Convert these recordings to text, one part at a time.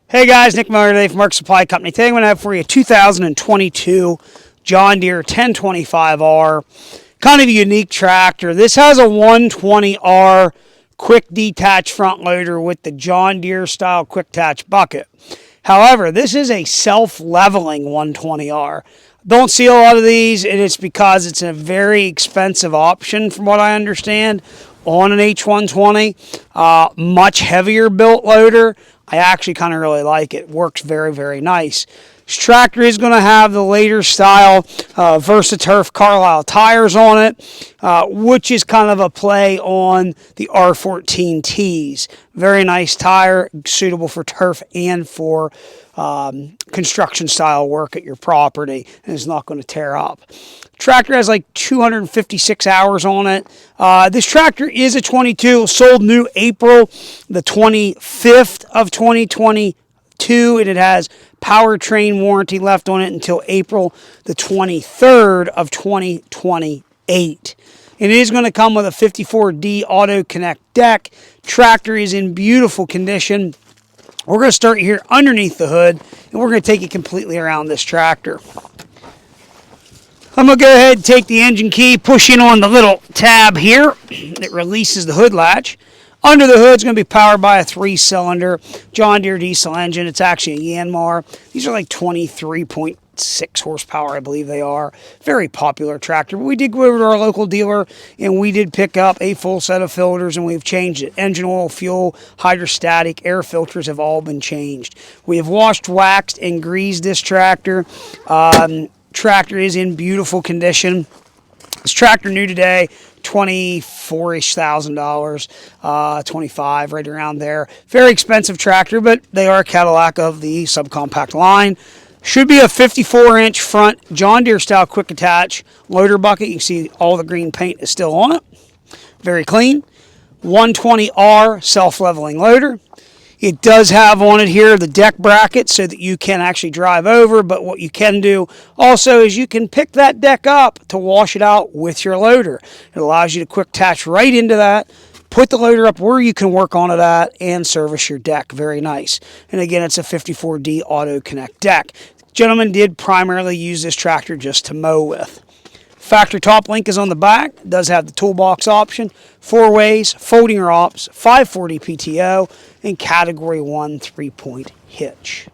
Hey guys, Nick Mower today from Mark Supply Company. Today I'm going to have for you a 2022 John Deere 1025R. Kind of a unique tractor. This has a 120R quick detach front loader with the John Deere style quick attach bucket. However, this is a self-leveling 120R. Don't see a lot of these, and it's because it's a very expensive option from what I understand on an H120. Much heavier built loader. I actually kind of really like it. Works very, very nice. This tractor is going to have the later style VersaTurf Carlisle tires on it, which is kind of a play on the R14Ts. Very nice tire, suitable for turf and for construction style work at your property, and it's not going to tear up. Tractor has like 256 hours on it. This tractor is a 22, sold new April the 25th of 2022, and it has Powertrain warranty left on it until April the 23rd of 2028. And it is going to come with a 54D Auto Connect deck. Tractor is in beautiful condition. We're going to start here underneath the hood, and we're going to take it completely around this tractor. I'm going to go ahead and take the engine key, push in on the little tab here that releases the hood latch. Under the hood is going to be powered by a 3-cylinder John Deere diesel engine. It's actually a Yanmar. These are like 23.6 horsepower, I believe they are. Very popular tractor. But we did go over to our local dealer, and we did pick up a full set of filters, and we've changed it. Engine oil, fuel, hydrostatic, air filters have all been changed. We have washed, waxed, and greased this tractor. Tractor is in beautiful condition. This tractor new today, $24,000-ish, $25, right around there. Very expensive tractor, but they are a Cadillac of the subcompact line. Should be a 54-inch front John Deere style quick attach loader bucket. You can see all the green paint is still on it. Very clean. 120R self-leveling loader. It does have on it here the deck bracket so that you can actually drive over, but what you can do also is you can pick that deck up to wash it out with your loader. It allows you to quick attach right into that, put the loader up where you can work on it at, and service your deck. Very nice. And again, it's a 54D Auto Connect deck. Gentlemen did primarily use this tractor just to mow with. Factory top link is on the back. It does have the toolbox option, 4-ways, folding ROPS, 540 PTO, and Category 1 3-point hitch.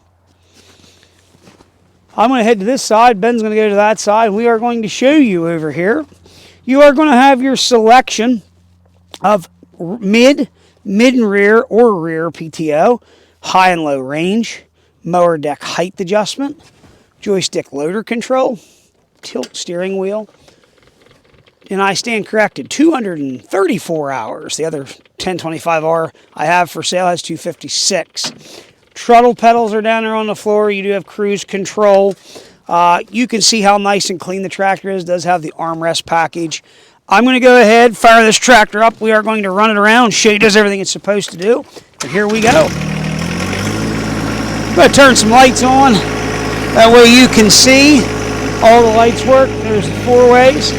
I'm going to head to this side. Ben's going to go to that side. We are going to show you over here. You are going to have your selection of mid and rear, or rear PTO, high and low range, mower deck height adjustment, joystick loader control, tilt steering wheel, and I stand corrected, 234 hours. The other 1025R I have for sale has 256. Throttle pedals are down there on the floor. You do have cruise control. You can see how nice and clean the tractor is. It does have the armrest package. I'm going to go ahead, fire this tractor up. We are going to run it around, show you it does everything it's supposed to do. And here we go. I'm going to turn some lights on. That way you can see all the lights work. There's the 4-ways.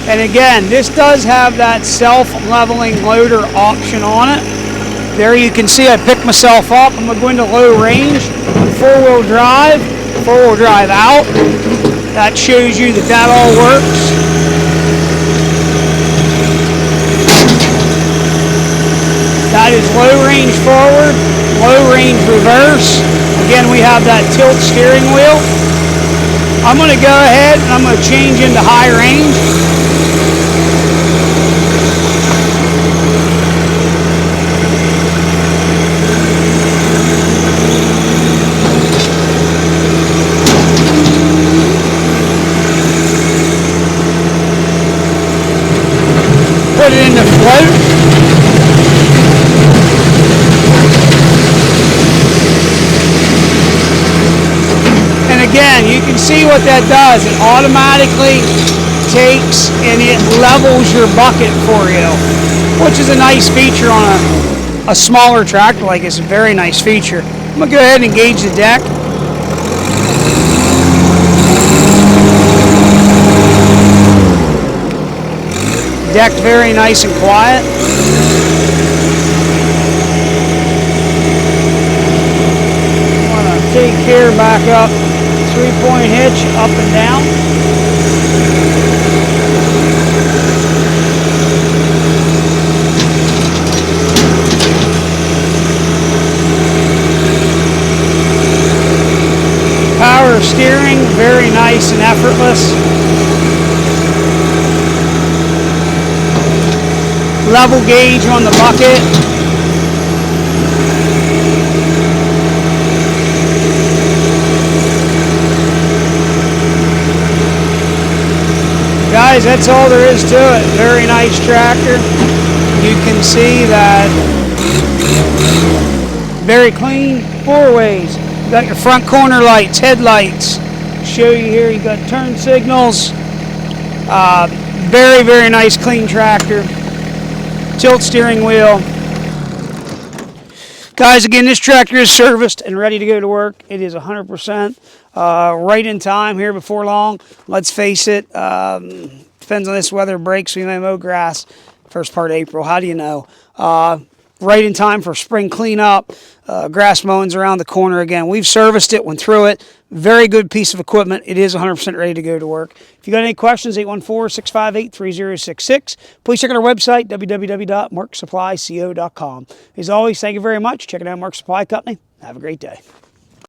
And again, this does have that self-leveling loader option on it. There you can see I picked myself up. I'm going to go into low range, 4-wheel drive out. That shows you that that all works. That is low range forward, low range reverse. Again, we have that tilt steering wheel. I'm going to go ahead and I'm going to change into high range. Put it into float. Again, you can see what that does. It automatically takes and it levels your bucket for you, which is a nice feature on a smaller tractor like this. A very nice feature. I'm going to go ahead and engage the deck. Deck very nice and quiet. back up. 3-point hitch up and down. Power steering, very nice and effortless. Level gauge on the bucket. Guys, that's all there is to it. Very nice tractor. You can see that very clean four ways. You got your front corner lights, headlights. Show you here, you got turn signals. Very, very nice clean tractor. Tilt steering wheel. Guys, again, this tractor is serviced and ready to go to work. It is 100% right in time here before long. Let's face it, depends on this weather breaks. We may mow grass first part of April. How do you know? Right in time for spring cleanup. Grass mowing's around the corner again. We've serviced it, went through it. Very good piece of equipment. It is 100% ready to go to work. If you got any questions, 814-658-3066. Please check out our website, www.marksupplyco.com. As always, thank you very much. Check it out, Mark Supply Company. Have a great day.